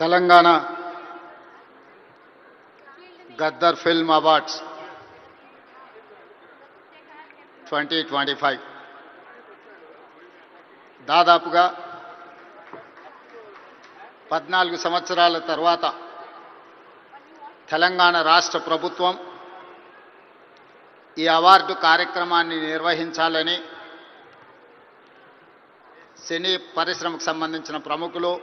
Telangana Gaddar film awards 2025 దాదాపుగా 14 సంవత్సరాల తర్వాత తెలంగాణ రాష్ట్ర ప్రభుత్వం ఈ అవార్డు కార్యక్రమాన్ని నిర్వహించాలని సినీ పరిశ్రమకు సంబంధించిన ప్రముఖులు,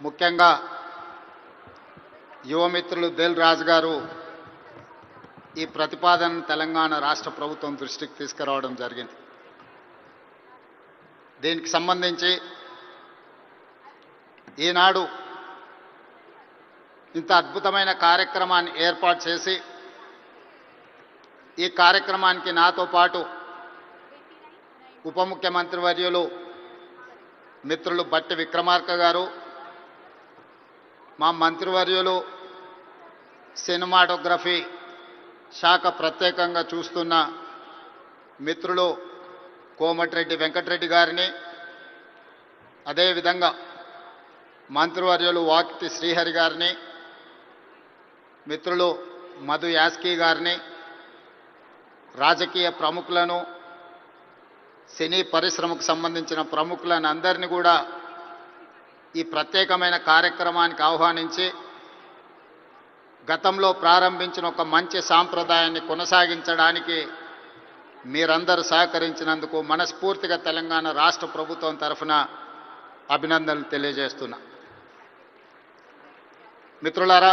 ముఖ్యంగా యువమిత్రులు దిల్ రాజు గారు ఈ ప్రతిపాదనను తెలంగాణ రాష్ట్ర ప్రభుత్వం దృష్టికి తీసుకురావడం జరిగింది. దీనికి సంబంధించి ఈనాడు ఇంత అద్భుతమైన కార్యక్రమాన్ని ఏర్పాటు చేసి ఈ కార్యక్రమానికి నాతో పాటు ఉప ముఖ్యమంత్రి వర్యులు మిత్రులు బట్టి విక్రమార్క గారు, మా మంత్రివర్యులు సినిమాటోగ్రఫీ శాఖ ప్రత్యేకంగా చూస్తున్న మిత్రులు కోమటిరెడ్డి వెంకటరెడ్డి గారిని, అదేవిధంగా మంత్రివర్యులు వాకిటి శ్రీహరి గారిని, మిత్రులు మధు యాస్కీ గారిని, రాజకీయ ప్రముఖులను, సినీ పరిశ్రమకు సంబంధించిన ప్రముఖులను అందరినీ కూడా ఈ ప్రత్యేకమైన కార్యక్రమానికి ఆహ్వానించి గతంలో ప్రారంభించిన ఒక మంచి సాంప్రదాయాన్ని కొనసాగించడానికి మీరందరూ సహకరించినందుకు మనస్ఫూర్తిగా తెలంగాణ రాష్ట్ర ప్రభుత్వం తరఫున అభినందనలు తెలియజేస్తున్నా. మిత్రులారా,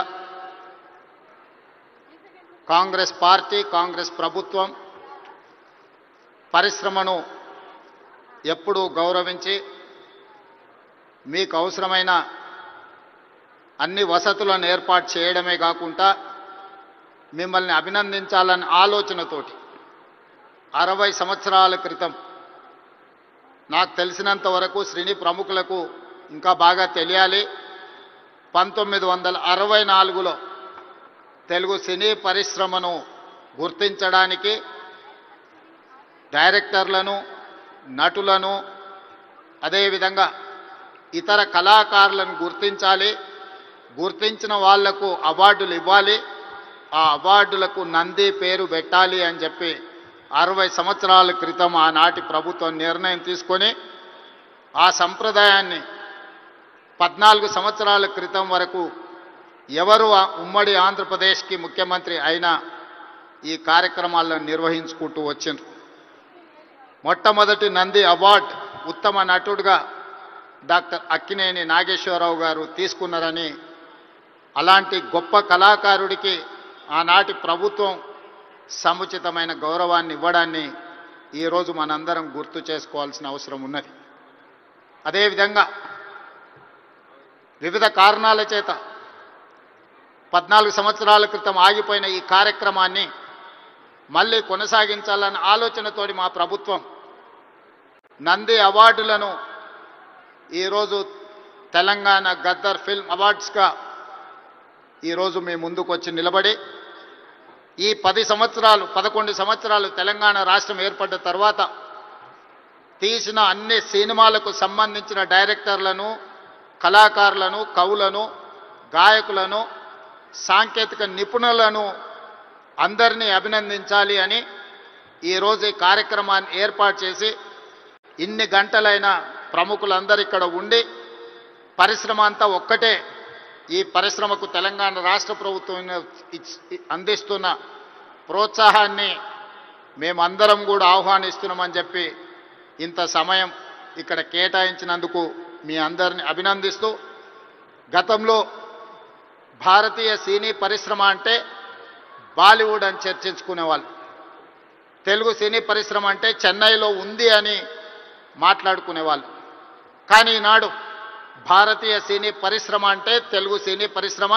కాంగ్రెస్ పార్టీ, కాంగ్రెస్ ప్రభుత్వం పరిశ్రమను ఎప్పుడూ గౌరవించి మీకు అవసరమైన అన్ని వసతులను ఏర్పాటు చేయడమే కాకుండా మిమ్మల్ని అభినందించాలనే ఆలోచనతోటి 60 సంవత్సరాల క్రితం, నాకు తెలిసినంత వరకు సినీ ప్రముఖులకు ఇంకా బాగా తెలియాలి, 1964లో తెలుగు సినీ పరిశ్రమను గుర్తించడానికి డైరెక్టర్లను, నటులను, అదేవిధంగా ఇతర కళాకారులను గుర్తించాలి, గుర్తించిన వాళ్లకు అవార్డులు ఇవ్వాలి, ఆ అవార్డులకు నంది పేరు పెట్టాలి అని చెప్పి 60 సంవత్సరాల క్రితం ఆనాటి ప్రభుత్వం నిర్ణయం తీసుకొని ఆ సంప్రదాయాన్ని 14 సంవత్సరాల క్రితం వరకు ఎవరు ఉమ్మడి ఆంధ్రప్రదేశ్కి ముఖ్యమంత్రి అయినా ఈ కార్యక్రమాలను నిర్వహించుకుంటూ వచ్చిండ్రు. మొట్టమొదటి నంది అవార్డు ఉత్తమ నటుడుగా డాక్టర్ అక్కినేని నాగేశ్వరరావు గారు తీసుకున్నారని, అలాంటి గొప్ప కళాకారుడికి ఆనాటి ప్రభుత్వం సముచితమైన గౌరవాన్ని ఇవ్వడాన్ని ఈరోజు మనందరం గుర్తు చేసుకోవాల్సిన అవసరం ఉన్నది. అదేవిధంగా వివిధ కారణాల చేత 14 సంవత్సరాల క్రితం ఆగిపోయిన ఈ కార్యక్రమాన్ని మళ్ళీ కొనసాగించాలన్న ఆలోచనతోటి మా ప్రభుత్వం నంది అవార్డులను ఈరోజు తెలంగాణ గద్దర్ ఫిల్మ్ అవార్డ్స్గా ఈరోజు మీ ముందుకు వచ్చి నిలబడి ఈ 11 సంవత్సరాలు తెలంగాణ రాష్ట్రం ఏర్పడ్డ తర్వాత తీసిన అన్ని సినిమాలకు సంబంధించిన డైరెక్టర్లను, కళాకారులను, కవులను, గాయకులను, సాంకేతిక నిపుణులను అందరినీ అభినందించాలి అని ఈరోజు ఈ కార్యక్రమాన్ని ఏర్పాటు చేసి ఇన్ని గంటలైన ప్రముఖులందరూ ఇక్కడ ఉండి పరిశ్రమ అంతా ఒక్కటే, ఈ పరిశ్రమకు తెలంగాణ రాష్ట్ర ప్రభుత్వం అందిస్తున్న ప్రోత్సాహాన్ని మేమందరం కూడా ఆహ్వానిస్తున్నామని చెప్పి ఇంత సమయం ఇక్కడ కేటాయించినందుకు మీ అందరిని అభినందిస్తూ, గతంలో భారతీయ సినీ పరిశ్రమ అంటే బాలీవుడ్ అని చర్చించుకునేవాళ్ళు, తెలుగు సినీ పరిశ్రమ అంటే చెన్నైలో ఉంది అని మాట్లాడుకునేవాళ్ళు. కానీ ఈనాడు భారతీయ సినీ పరిశ్రమ అంటే తెలుగు సినీ పరిశ్రమ,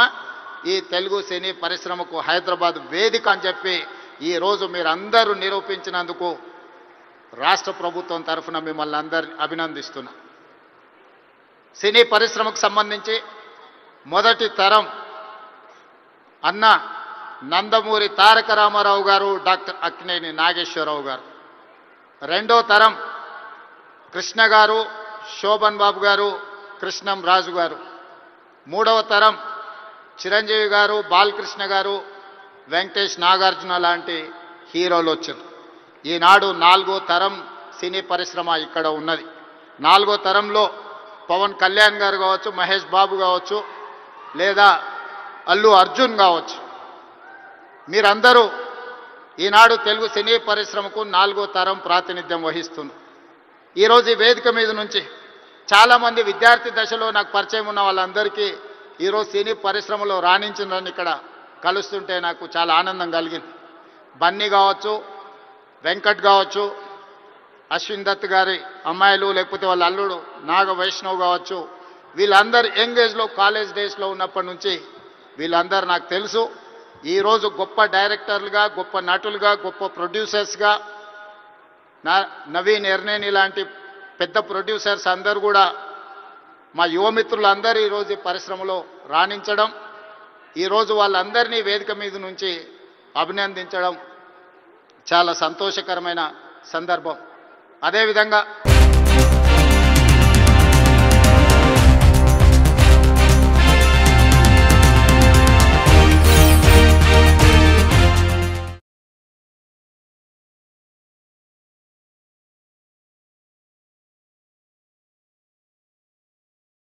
ఈ తెలుగు సినీ పరిశ్రమకు హైదరాబాద్ వేదిక అని చెప్పి ఈరోజు మీరందరూ నిరూపించినందుకు రాష్ట్ర ప్రభుత్వం తరఫున మిమ్మల్ని అందరినీ అభినందిస్తున్నా. సినీ పరిశ్రమకు సంబంధించి మొదటి తరం అన్న నందమూరి తారక రామారావు గారు, డాక్టర్ అక్కినేని నాగేశ్వరరావు గారు. రెండో తరం కృష్ణ గారు, శోభన్ బాబు గారు, కృష్ణం రాజు గారు, మూడవ తరం చిరంజీవి గారు, బాలకృష్ణ గారు, వెంకటేష్, నాగార్జున లాంటి హీరోలు వచ్చారు. ఈనాడు నాలుగో తరం సినీ పరిశ్రమ ఇక్కడ ఉన్నది. నాలుగో తరంలో పవన్ కళ్యాణ్ గారు కావచ్చు, మహేష్ బాబు కావచ్చు, లేదా అల్లు అర్జున్ కావచ్చు. మీరందరూ ఈనాడు తెలుగు సినీ పరిశ్రమకు నాలుగో తరం ప్రాతినిధ్యం వహిస్తున్నారు. ఈరోజు ఈ వేదిక మీద నుంచి చాలామంది విద్యార్థి దశలో నాకు పరిచయం ఉన్న వాళ్ళందరికీ ఈరోజు సినీ పరిశ్రమలో రాణించిందని ఇక్కడ కలుస్తుంటే నాకు చాలా ఆనందం కలిగింది. బన్నీ కావచ్చు, వెంకట్ కావచ్చు, అశ్విన్ దత్ గారి అమ్మాయిలు, లేకపోతే వాళ్ళ అల్లుడు నాగ వైష్ణవ్ కావచ్చు, వీళ్ళందరూ యంగ్ ఏజ్లో కాలేజ్ డేస్లో ఉన్నప్పటి నుంచి వీళ్ళందరూ నాకు తెలుసు. ఈరోజు గొప్ప డైరెక్టర్లుగా, గొప్ప నటులుగా, గొప్ప ప్రొడ్యూసర్స్గా నవీన్ ఎర్నేని లాంటి పెద్ద ప్రొడ్యూసర్స్ అందరూ కూడా మా యువమిత్రులందరూ ఈరోజు ఈ పరిశ్రమలో రాణించడం, ఈరోజు వాళ్ళందరినీ వేదిక మీద నుంచి అభినందించడం చాలా సంతోషకరమైన సందర్భం. అదేవిధంగా